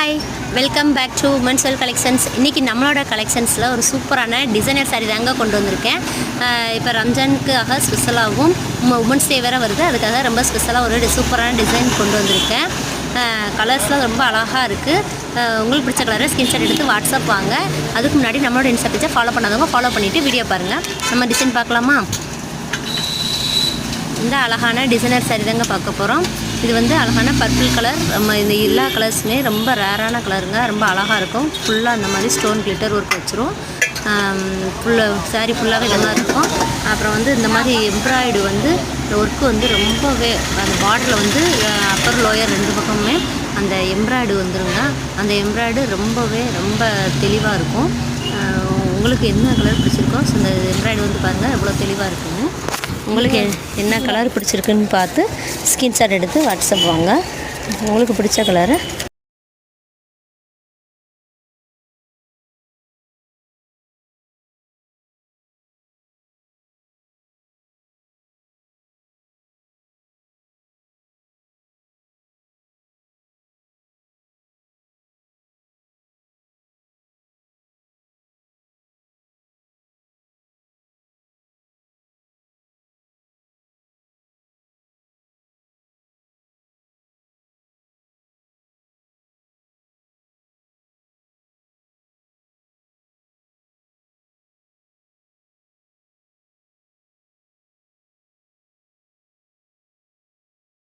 Hi, welcome back to women's well collections. இன்றைக்கி நம்மளோட கலெக்ஷன்ஸில் ஒரு சூப்பரான டிசைனர் சாரீ தாங்க கொண்டு வந்திருக்கேன். இப்போ ரம்ஜானுக்காக ஸ்பெஷலாகவும் உமன்ஸ் டே வேறு வருது, அதுக்காக ரொம்ப ஸ்பெஷலாக ஒரு சூப்பரான டிசைன் கொண்டு வந்திருக்கேன். கலர்ஸ்லாம் ரொம்ப அழகாக இருக்குது. உங்களுக்கு பிடிச்ச கலரை ஸ்கிரீன்ஷாட் எடுத்து வாட்ஸ்அப் வாங்க. அதுக்கு முன்னாடி நம்மளோட இன்ஸ்டா பேஜை ஃபாலோ பண்ணாதவங்க ஃபாலோ பண்ணிவிட்டு வீடியோ பாருங்கள். நம்ம டிசைன் பார்க்கலாமா? இந்த அழகான டிசைனர் சாரீ தாங்க பார்க்க போகிறோம். இது வந்து அழகான பர்பிள் கலர். நம்ம இந்த எல்லா கலர்ஸுமே ரொம்ப ரேரான கலருங்க, ரொம்ப அழகாக இருக்கும். ஃபுல்லாக அந்த மாதிரி ஸ்டோன் கிளிட்டர் ஒர்க் வச்சிரும். ஃபுல்லாக சாரீ ஃபுல்லாகவே இதெல்லாம் இருக்கும். அப்புறம் வந்து இந்த மாதிரி எம்ப்ராய்டு வந்து ஒர்க்கு வந்து ரொம்பவே அந்த பார்டரில் வந்து அப்பர் லோயர் ரெண்டு பக்கமுமே அந்த எம்ப்ராய்டு வந்துருங்க. அந்த எம்ப்ராய்டு ரொம்ப தெளிவாக இருக்கும். உங்களுக்கு என்ன கலர் பிடிச்சிருக்கோ அந்த எம்ப்ராய்டு வந்து பாருங்கள் எவ்வளோ தெளிவாக இருக்குங்க. உங்களுக்கு என்ன கலர் பிடிச்சிருக்குன்னு பார்த்து ஸ்கிரீன்ஷாட் எடுத்து வாட்ஸ்அப் வாங்க. உங்களுக்கு பிடிச்ச கலரை